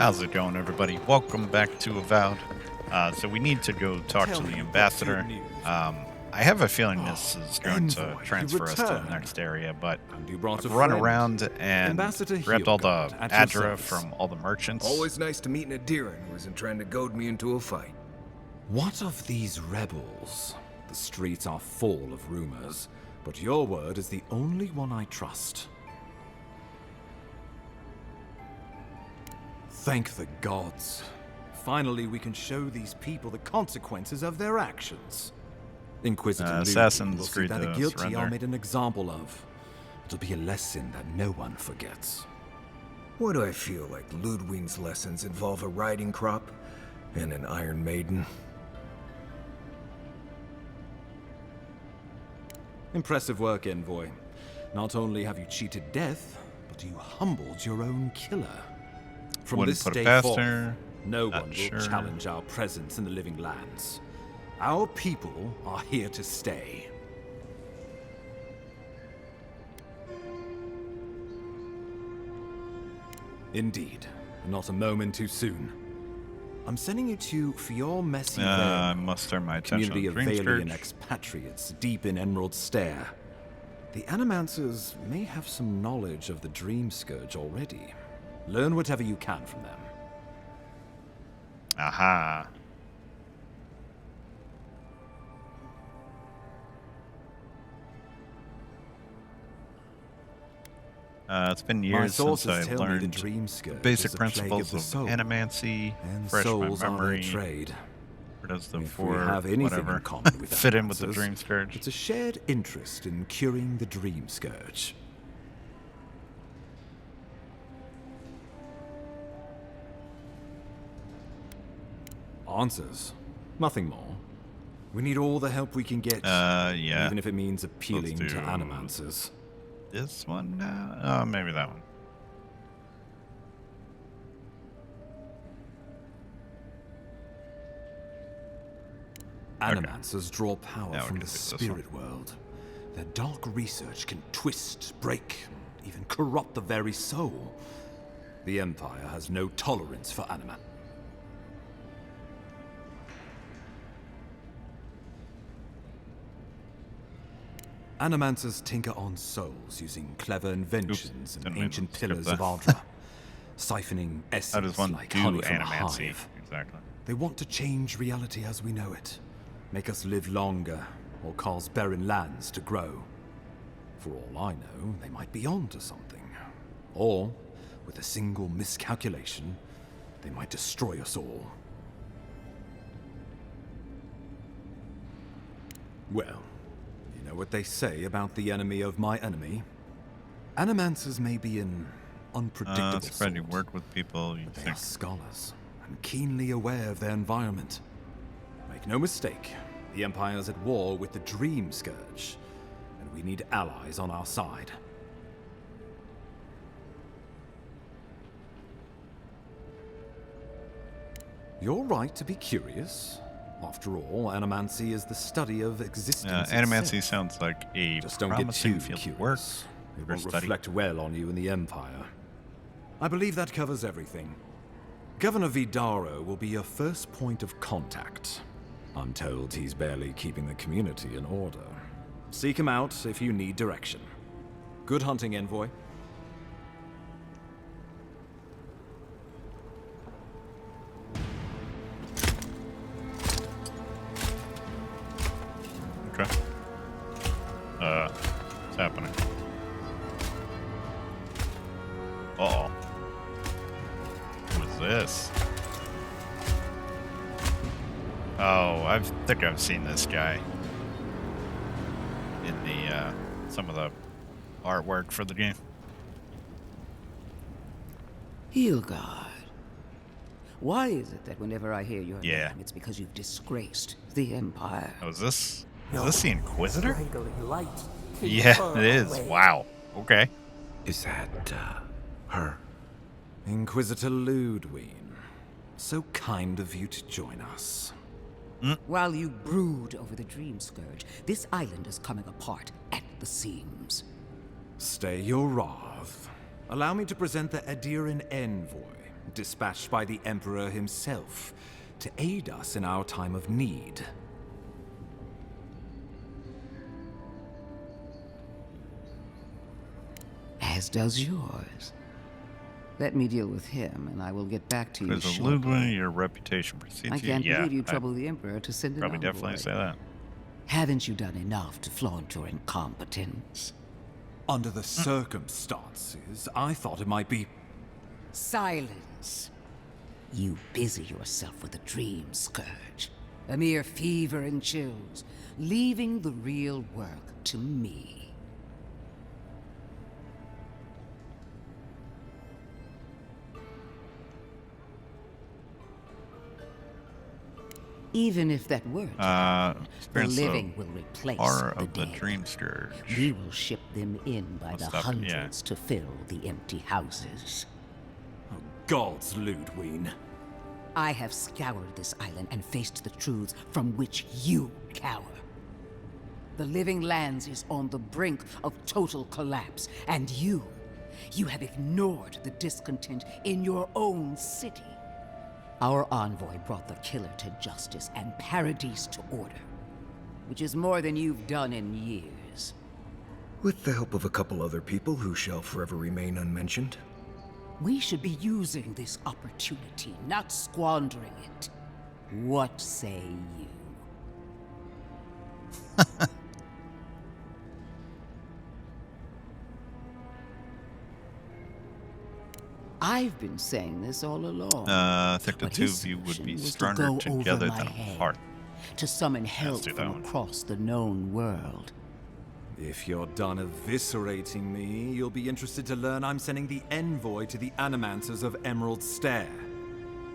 How's it going, everybody? Welcome back to Avowed. So we need to go talk to the ambassador. I have a feeling this is going to transfer us to the next area, but I've run around and grabbed all the Adra from all the merchants. Always nice to meet an Adira who isn't trying to goad me into a fight. What of these rebels? The streets are full of rumors, but your word is the only one I trust. Thank the gods. Finally, we can show these people the consequences of their actions. Inquisitor assassins will see agreed that to the guilty surrender. are made an example of. It'll be a lesson that no one forgets. Why do I feel like Ludwig's lessons involve a riding crop and an Iron Maiden? Impressive work, Envoy. Not only have you cheated death, but you humbled your own killer. From Wouldn't this put it day past forth, her. no Not one will sure. challenge our presence in the living lands. Our people are here to stay. Indeed, not a moment too soon. I'm sending you to Fior Messi, I must turn my attention community to of the Dream Valian Scourge. expatriates deep in Emerald Stair. The Animancers may have some knowledge of the Dream Scourge already. Learn whatever you can from them. Aha. It's been My years since sources I've tell me the learned Dream Scourge basic is a plague principles the of soul, animancy, and fresh my souls are their memory. trade. Where does the If we four have anything whatever in common with fit in with the Animancers, Dream Scourge? it's a shared interest in curing the Dream Scourge. Answers. Nothing more. We need all the help we can get, Yeah. even if it means appealing Let's to do Animancers. This one now? Oh, maybe that one. Animancers draw power Now we from can the do this spirit world. Their dark research can twist, break, and even corrupt the very soul. The Empire has no tolerance for anima. Animancers tinker on souls using clever inventions Didn't and mean ancient to skip pillars that. of Ardra, siphoning How essence does one like do honey from a animancy? hive. Exactly. They want to change reality as we know it, make us live longer, or cause barren lands to grow. For all I know, they might be onto something. Or, with a single miscalculation, they might destroy us all. Well, you know what they say about the enemy of my enemy? Animancers may be an unpredictable Spread you sort, work with people, you but they think. are scholars and keenly aware of their environment. Make no mistake, the Empire's at war with the Dream Scourge, and we need allies on our side. You're right to be curious. After all, animancy is the study of existence Animancy itself. sounds like a Just don't get promising too field curious. of work. It for won't study. reflect well on you in the Empire. I believe that covers everything. Governor Vidaro will be your first point of contact. I'm told he's barely keeping the community in order. Seek him out if you need direction. Good hunting, Envoy. Okay. What's happening? Uh-oh. What is this? Oh, I think I've seen this guy in the, some of the artwork for the game. Hilgard. Why is it that whenever I hear your Yeah. name, it's because you've disgraced the Empire? Oh, is this the Inquisitor? Strangling light. Yeah, it is. Wow. Okay. Is that, her? Inquisitor Ludwig. So kind of you to join us. While you brood over the Dream Scourge, this island is coming apart at the seams. Stay your wrath. Allow me to present the Adiran Envoy, dispatched by the Emperor himself to aid us in our time of need. As does yours. Let me deal with him, and I will get back to you Because of shortly. Ludwig, your reputation precedes I you. can't Yeah, believe you I'd troubled the Emperor to send an probably envoy. definitely say that. Haven't you done enough to flaunt your incompetence? Under the circumstances, I thought it might be... Silence. You busy yourself with a dream scourge, a mere fever and chills, leaving the real work to me. Even if that were to happen, the experience living will replace horror the of the dead. dream scourge. We will ship them in by What's the that? hundreds to fill the empty houses. Oh, gods, Ludwig. I have scoured this island and faced the truths from which you cower. The living lands is on the brink of total collapse, and you have ignored the discontent in your own city. Our envoy brought the killer to justice and paradise to order, which is more than you've done in years. With the help of a couple other people who shall forever remain unmentioned. We should be using this opportunity, not squandering it. What say you? I've been saying this all along. I think the but two his of you would be solution was to stronger go together over my than head, apart. to summon help do that from one. across the known world. If you're done eviscerating me, you'll be interested to learn I'm sending the envoy to the animancers of Emerald Stair.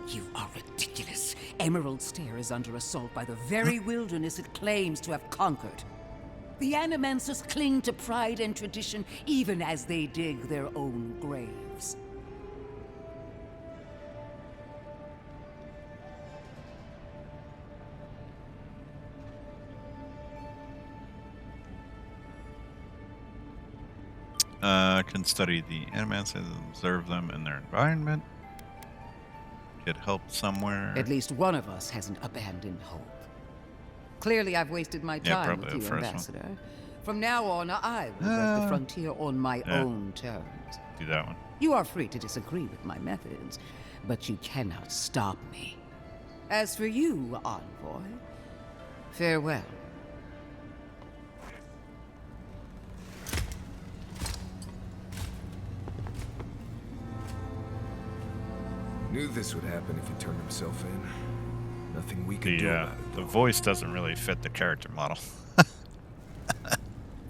You are ridiculous. Emerald Stair is under assault by the very wilderness it claims to have conquered. The Animancers cling to pride and tradition even as they dig their own graves. Can study the animancers, observe them in their environment. Get help somewhere. At least one of us hasn't abandoned hope. Clearly, I've wasted my Yeah, time probably with the you, first one. Ambassador. From now on, I will break the frontier on my own terms. Do that one. You are free to disagree with my methods, but you cannot stop me. As for you, envoy, farewell. Knew this would happen if he turned himself in. Nothing we can do about it. The voice doesn't really fit the character model.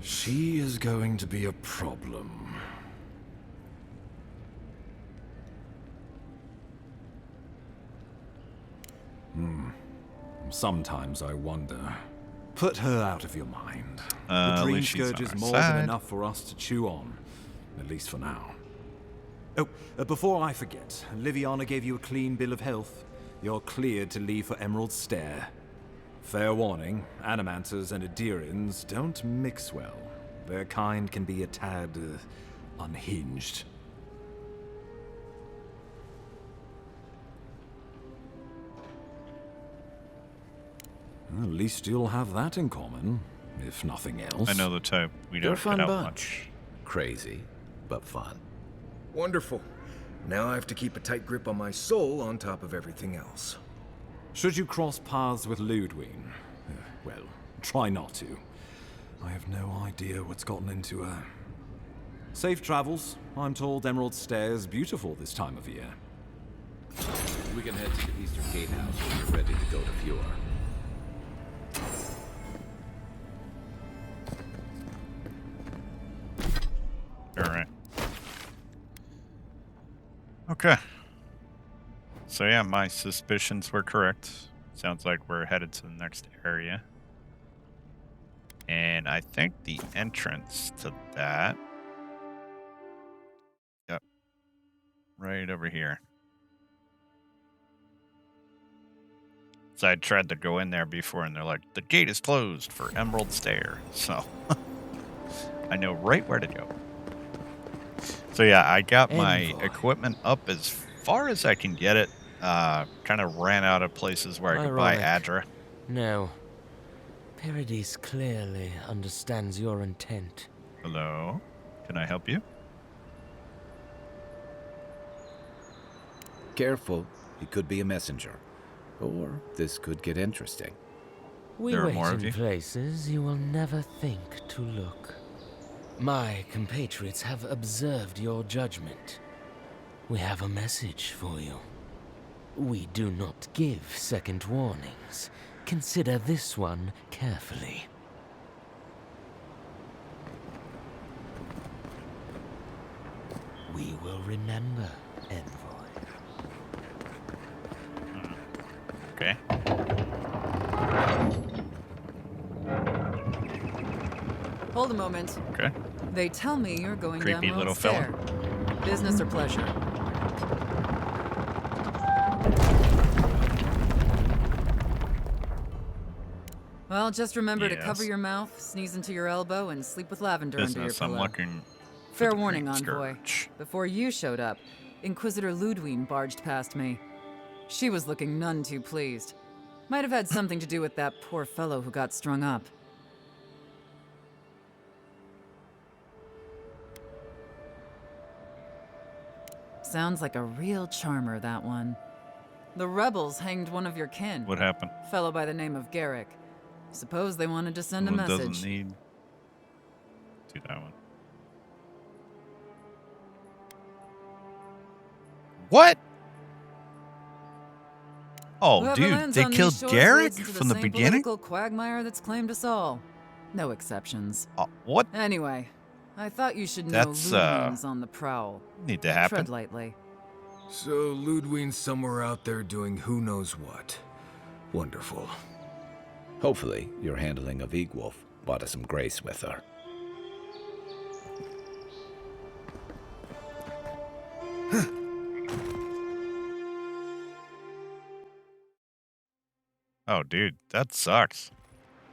She is going to be a problem. Sometimes I wonder. Put her out of your mind. The at Dream least she's Scourge on is our more side. than enough for us to chew on. At least for now. Oh, before I forget, Liviana gave you a clean bill of health. You're cleared to leave for Emerald Stair. Fair warning, Animancers and Adirians don't mix well. Their kind can be a tad unhinged. At least you'll have that in common, if nothing else. I know the type. We They're don't a fun fit out bunch. much. Crazy, but fun. Wonderful. Now I have to keep a tight grip on my soul on top of everything else. Should you cross paths with Ludwig, well, try not to. I have no idea what's gotten into her. Safe travels. I'm told Emerald Stair is beautiful this time of year. We can head to the Eastern Gatehouse when you're ready to go to Eora. Alright. Okay. So yeah, my suspicions were correct. Sounds like we're headed to the next area. And I think the entrance to that... Yep. Right over here. So I tried to go in there before and they're like, the gate is closed for Emerald Stair. So I know right where to go. So yeah, I got my Envoy. equipment up as far as I can get it. Kind of ran out of places where I could buy Ironic. Adra. No. Paradise clearly understands your intent. Hello? Can I help you? Careful. He could be a messenger. Or this could get interesting. We There are wait more of in you? places you will never think to look. My compatriots have observed your judgment. We have a message for you. We do not give second warnings. Consider this one carefully. We will remember, Envoy. Okay. Hold a moment. Okay. They tell me you're going Creepy down little Road fella. Stair. Business or pleasure? Well, just remember to cover Yes. your mouth, sneeze into your elbow, and sleep with lavender under your Business. I'm pillow. looking. for Fair the warning, Green Envoy. Scourge. Before you showed up, Inquisitor Ludwig barged past me. She was looking none too pleased. Might have had something to do with that poor fellow who got strung up. Sounds like a real charmer, that one. The rebels hanged one of your kin. What happened? Fellow by the name of Garrick. Suppose they wanted to send a Someone message. doesn't need. Do that one. What? Oh, Whoever dude, lands they on these killed shores Garrick leads into from the same beginning? political quagmire that's claimed us all. No exceptions. What? Anyway, I thought you should know That's, Ludwig's on the prowl. Need to happen. Tread lightly. So Ludwig's somewhere out there doing who knows what. Wonderful. Hopefully, your handling of Egwolf brought us some grace with her. Oh, dude, that sucks.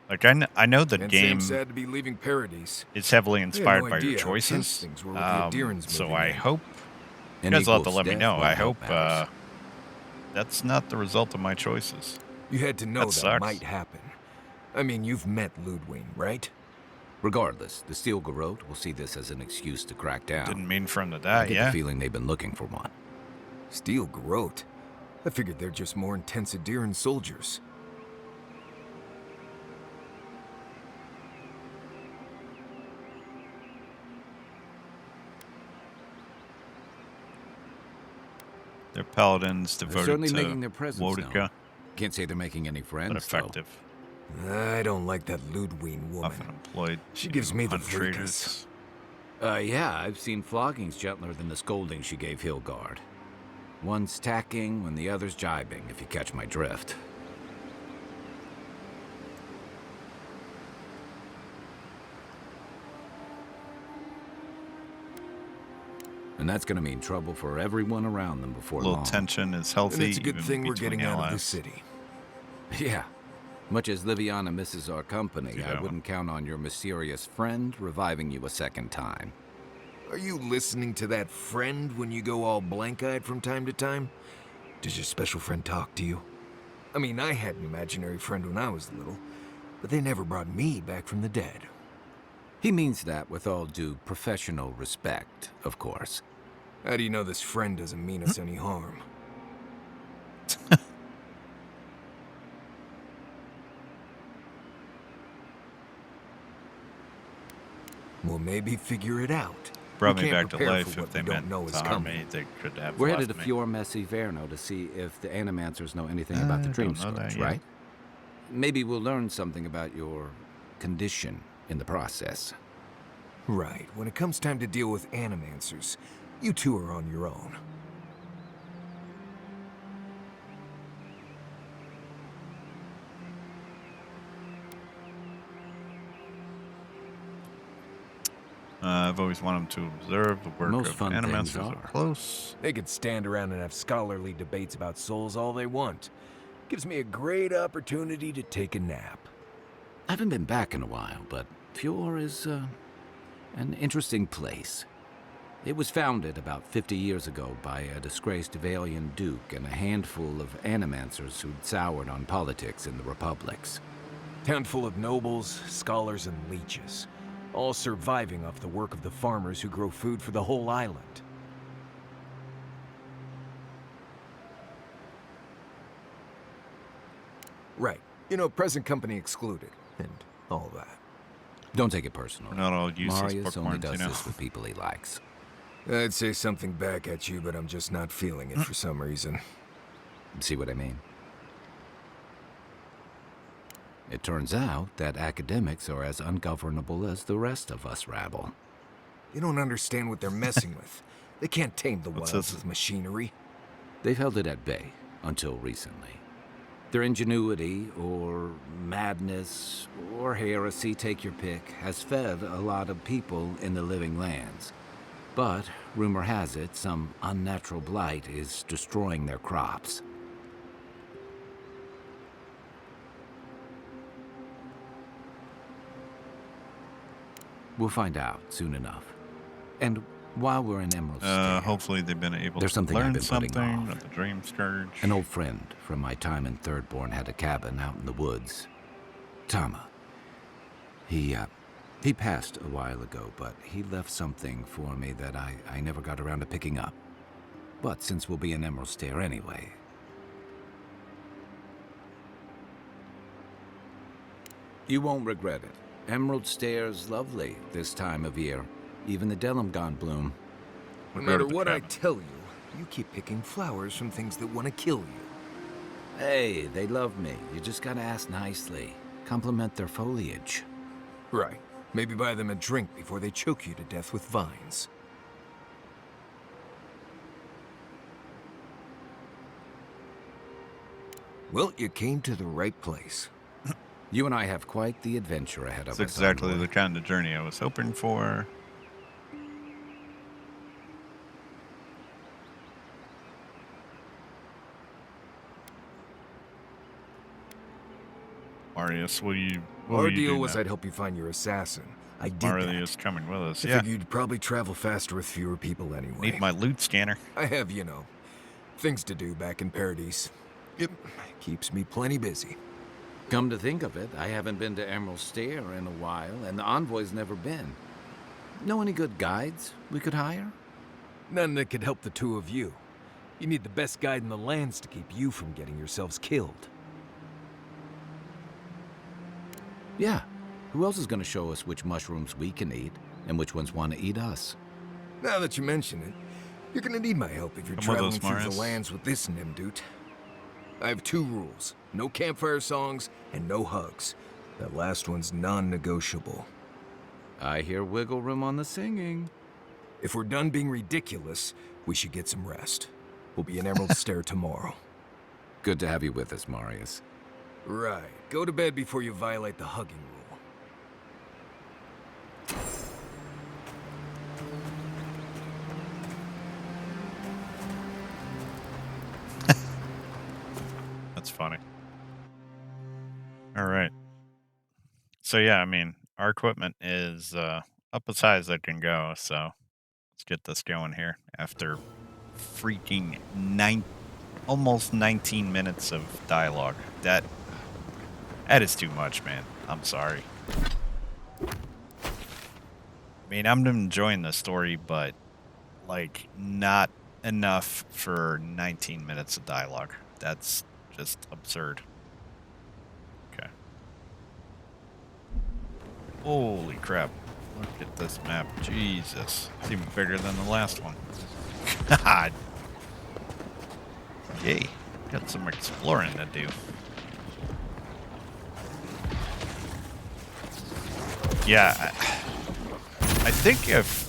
Like, I know the And game Sam's sad to be leaving Paradise. is heavily I had inspired no by your idea how tense choices. things were with the Adirans So moving I in. hope you And guys will have to Egwolf's let me death know. won't I help hope matters. that's not the result of my choices. You had to know That that sucks. might happen. I mean, you've met Ludwig, right? Regardless, the Steel Garrote will see this as an excuse to crack down. Didn't mean for him to I die, get yeah? the feeling they've been looking for one. Steel Garrote? I figured they're just more intense Adiran soldiers. They're paladins They're devoted certainly to making their presence known. Wodica, Can't say they're making any friends, but effective. I don't like that Ludwig woman. Often employed. She to gives me the hunt traders. Yeah, I've seen floggings gentler than the scolding she gave Hilgard. One's tacking when the other's jibing, if you catch my drift. And that's gonna mean trouble for everyone around them A before little long. tension is And healthy. it's a good even thing we're between getting out of the allies. city. Yeah. Much as Liviana misses our company, Do I that one. wouldn't count on your mysterious friend reviving you a second time. Are you listening to that friend when you go all blank-eyed from time to time? Does your special friend talk to you? I mean, I had an imaginary friend when I was little, but they never brought me back from the dead. He means that with all due professional respect, of course. How do you know this friend doesn't mean us any harm? We'll maybe figure it out. Brought We me can't back to prepare life. for If what they we don't meant know is to harm coming. me, they could have We're left headed to me. Fior Messi Verno to see if the Animancers know anything about the I Dream don't know that Scourge, yet. right? Maybe we'll learn something about your condition in the process. Right. When it comes time to deal with Animancers, you two are on your own. I've always wanted to observe the work Most of fun things animancers are. up close. They could stand around and have scholarly debates about souls all they want. Gives me a great opportunity to take a nap. I haven't been back in a while, but Fior is an interesting place. It was founded about 50 years ago by a disgraced Valian duke and a handful of animancers who'd soured on politics in the republics. Handful of nobles, scholars, and leeches, all surviving off the work of the farmers who grow food for the whole island. Right. You know, present company excluded, and all that. Don't take it personal. We're not all useless Marius only bookworms, does you know. this with people he likes. I'd say something back at you, but I'm just not feeling it for some reason. See what I mean? It turns out that academics are as ungovernable as the rest of us rabble. They don't understand what they're messing with. They can't tame the What's wilds this? with machinery. They've held it at bay until recently. Their ingenuity, or madness, or heresy, take your pick, has fed a lot of people in the living lands. But, rumor has it, some unnatural blight is destroying their crops. We'll find out soon enough. And while we're in Emerald Stair, Hopefully they've been able there's to something I've learn been putting something off. about the Dream Scourge. an old friend from my time in Thirdborn had a cabin out in the woods. Tama. He passed a while ago, but he left something for me that I never got around to picking up. But since we'll be in Emerald Stair anyway... You won't regret it. Emerald Stair's lovely this time of year. Even the Delimgon bloom. No matter what I tell you, you keep picking flowers from things that want to kill you. Hey, they love me. You just gotta ask nicely. Compliment their foliage. Right. Maybe buy them a drink before they choke you to death with vines. Well, you came to the right place. You and I have quite the adventure ahead of That's us. exactly envoy. the kind of journey I was hoping for. Marius, what Our will you deal do was now? I'd help you find your assassin. I did Marius that. coming with us. I Yeah, figured you'd probably travel faster with fewer people anyway. need my loot scanner. I have, you know, things to do back in Paradise. It keeps me plenty busy. Come to think of it, I haven't been to Emerald Stair in a while, and the Envoy's never been. Know any good guides we could hire? None that could help the two of you. You need the best guide in the lands to keep you from getting yourselves killed. Yeah. Who else is going to show us which mushrooms we can eat, and which ones want to eat us? Now that you mention it, you're gonna need my help if you're Come with traveling us, through Marius. the lands with this Nimdude. I have two rules. No campfire songs and no hugs. That last one's non-negotiable. I hear wiggle room on the singing. If we're done being ridiculous, we should get some rest. We'll be in Emerald Stair tomorrow. Good to have you with us, Marius. Right. Go to bed before you violate the hugging rule. That's funny. All right. So yeah, I mean, our equipment is up as high as it can go. So let's get this going here. After freaking almost 19 minutes of dialogue, that is too much, man. I'm sorry. I mean, I'm enjoying the story, but like not enough for 19 minutes of dialogue. That's just absurd. Okay. Holy crap. Look at this map. Jesus. It's even bigger than the last one. God. Yay. Got some exploring to do. Yeah. I think if...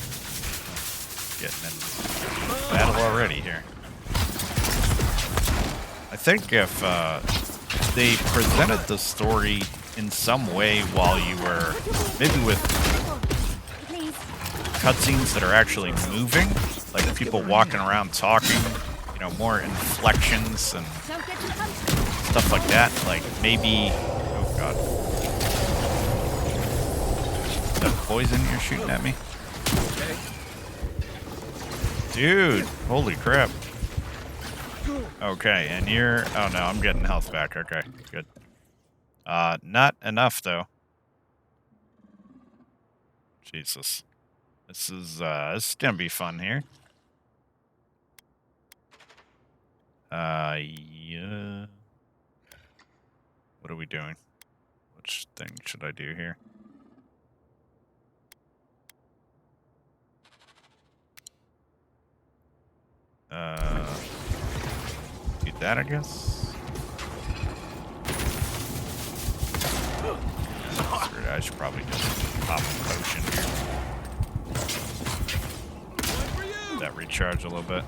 Getting in battle already here. I think if they presented the story in some way while you were, maybe with cutscenes that are actually moving, like people walking around talking, you know, more inflections and stuff like that, like maybe, oh god. Is that poison you're shooting at me? Dude, holy crap. Okay, and you're... Oh, no, I'm getting health back. Okay, good. Not enough, though. Jesus. This is gonna be fun here. Yeah. What are we doing? Which thing should I do here? Do that, I guess. Screw it, I should probably just pop a potion here. That recharge a little bit.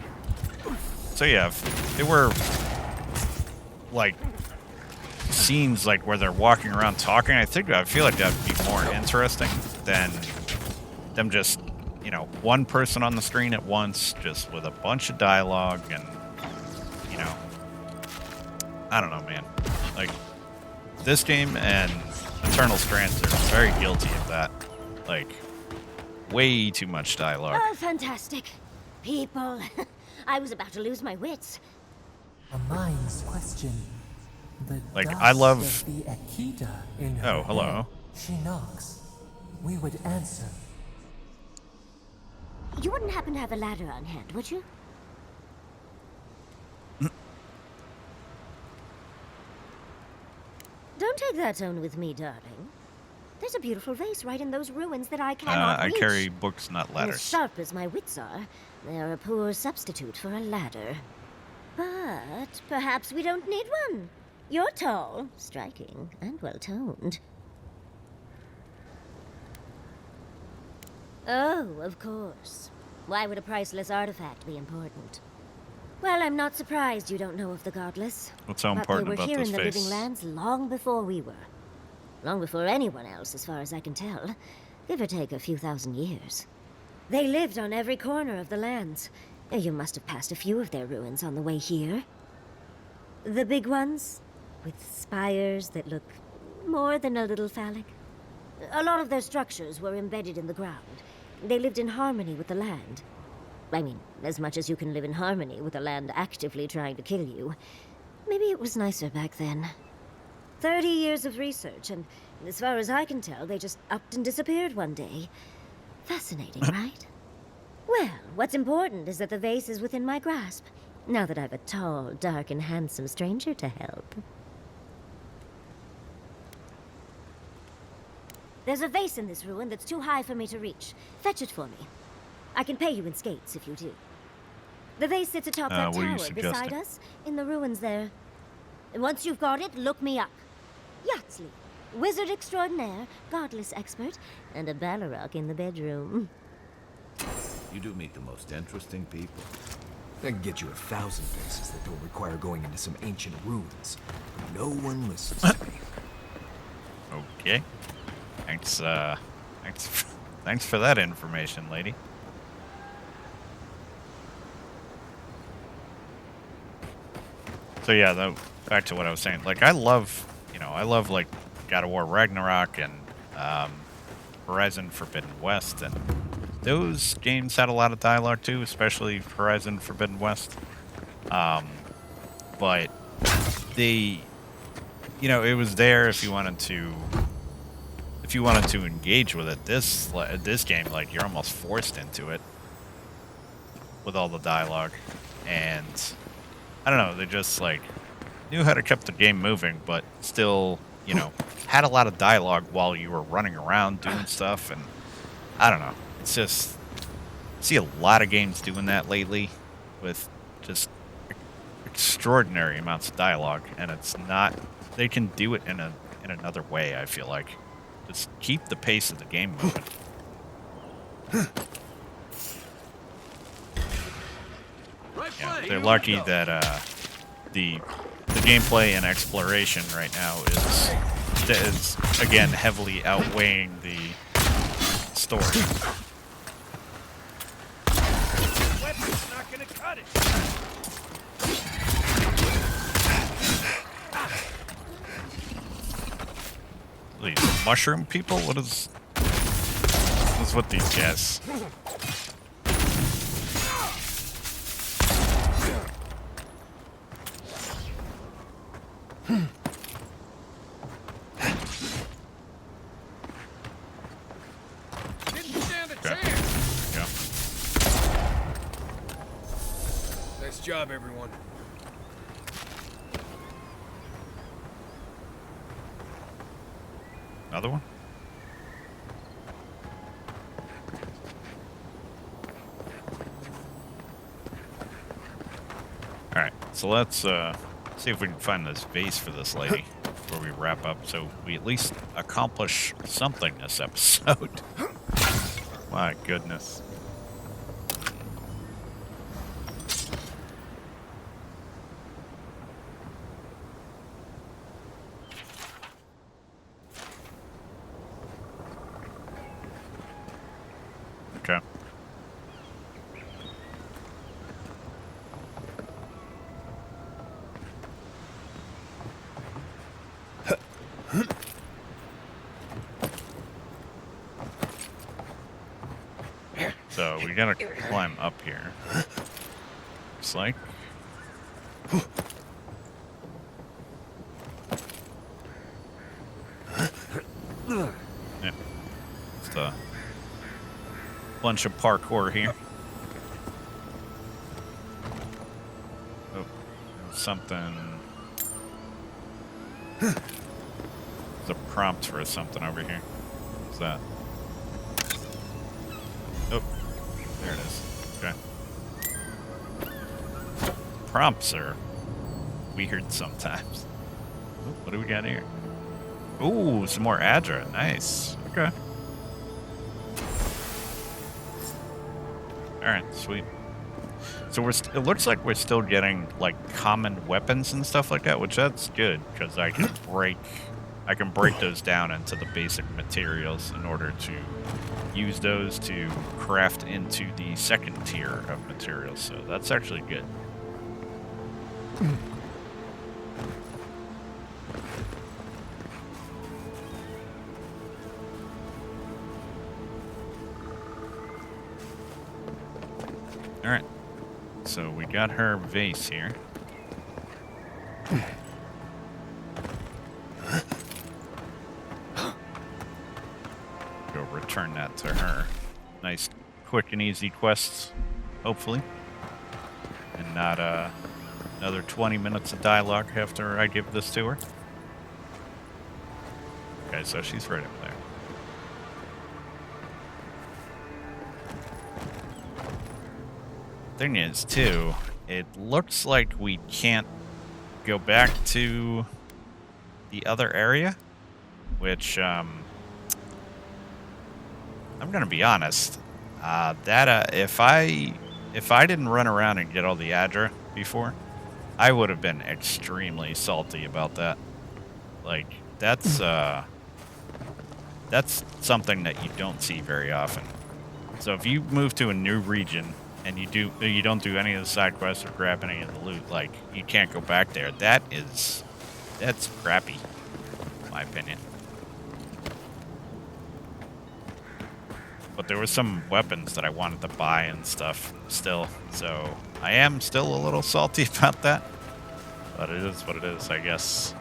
So yeah, if they were like scenes like where they're walking around talking, I feel like that would be more interesting than them just, you know, one person on the screen at once, just with a bunch of dialogue and, you know, I don't know, man. Like, this game and Eternal Strands are very guilty of that. Like, way too much dialogue. Oh, fantastic. People. I was about to lose my wits. A mind's question. The Like, dust I love... of the Akita in her Oh, hello. head. She knocks. We would answer. You wouldn't happen to have a ladder on hand, would you? Don't take that tone with me, darling. There's a beautiful vase right in those ruins that I cannot reach. I carry books, not As ladders. sharp as my wits are, they're a poor substitute for a ladder. But perhaps we don't need one. You're tall, striking, and well-toned. Oh, of course. Why would a priceless artifact be important? Well, I'm not surprised you don't know of the Godless. What's so important but about they were this here in the face? Living Lands long before we were. Long before anyone else, as far as I can tell. Give or take a few thousand years. They lived on every corner of the lands. You must have passed a few of their ruins on the way here. The big ones, with spires that look more than a little phallic. A lot of their structures were embedded in the ground. They lived in harmony with the land. I mean, as much as you can live in harmony with the land actively trying to kill you. Maybe it was nicer back then. 30 years of research, and as far as I can tell, they just upped and disappeared one day. Fascinating, right? Well, what's important is that the vase is within my grasp, now that I've a tall, dark, and handsome stranger to help. There's a vase in this ruin that's too high for me to reach. Fetch it for me. I can pay you in skates if you do. The vase sits atop that what are you tower beside suggesting? us, in the ruins there. And once you've got it, look me up. Yatsley, wizard extraordinaire, godless expert, and a Balrog in the bedroom. You do meet the most interesting people. I can get you 1,000 vases that don't require going into some ancient ruins. But no one listens to me. Okay. Thanks, thanks for that information, lady. So yeah, though, back to what I was saying. Like, I love like God of War Ragnarok and Horizon Forbidden West, and those games had a lot of dialogue too, especially Horizon Forbidden West. But they, it was there if you wanted to engage with it. This game, like, you're almost forced into it with all the dialogue, and I don't know, they just like knew how to keep the game moving, but still, had a lot of dialogue while you were running around doing stuff, and I don't know. It's just, I see a lot of games doing that lately with just extraordinary amounts of dialogue, and it's not, they can do it in another way, I feel like. Just keep the pace of the game moving. Yeah, they're lucky that the gameplay and exploration right now is again heavily outweighing the story. Weapon's not gonna cut it. These mushroom people? What is with these guys? Nice job, everyone. Another one? Alright, so let's see if we can find this vase for this lady before we wrap up, so we at least accomplish something this episode. My goodness. Okay. So we gotta climb up here. Looks like. Yeah. Just a bunch of parkour here. Oh, something. There's a prompt for something over here. What's that? Oh, there it is. Okay. Prompts are weird sometimes. Oh, what do we got here? Ooh, some more Adra. Nice. Okay. Alright, sweet. So it looks like we're still getting like common weapons and stuff like that, which that's good because I can break those down into the basic materials in order to use those to craft into the second tier of materials. So that's actually good. Alright, so we got her vase here. Go return that to her. Nice, quick and easy quests, hopefully. And not another 20 minutes of dialogue after I give this to her. Okay, so she's right up there. Thing is, too, it looks like we can't go back to the other area, which, I'm gonna be honest, if I didn't run around and get all the Adra before, I would have been extremely salty about that. Like, that's something that you don't see very often. So if you move to a new region and you don't do any of the side quests or grab any of the loot, like, you can't go back there. That's crappy, in my opinion. But there were some weapons that I wanted to buy and stuff still, so I am still a little salty about that. But it is what it is, I guess.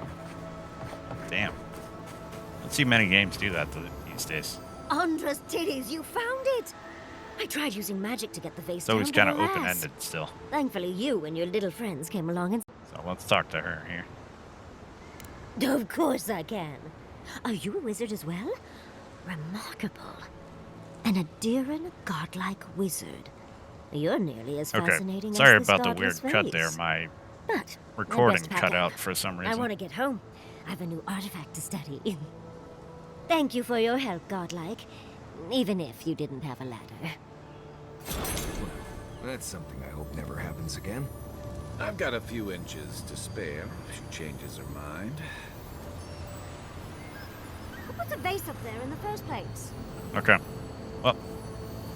Damn. I don't see many games do that these days. Andra's titties, you found it! I tried using magic to get the vase It's always down, kind but of alas. open-ended still. Thankfully, you and your little friends came along and... So let's talk to her here. Of course I can. Are you a wizard as well? Remarkable. An Adiran godlike wizard. You're nearly as fascinating Sorry as this about the weird godless cut face. there. My But recording I'd best pack cut up. out for some reason. I want to get home. I have a new artifact to study. Thank you for your help, godlike. Even if you didn't have a ladder. That's something I hope never happens again. I've got a few inches to spare if she changes her mind. Who put the vase up there in the first place? Okay. Well,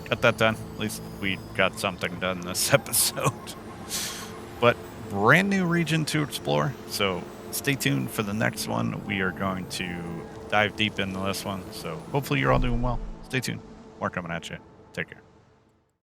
got that done. At least we got something done this episode. But brand new region to explore, so stay tuned for the next one. We are going to dive deep into this one, so hopefully you're all doing well. Stay tuned. More coming at you. Take care.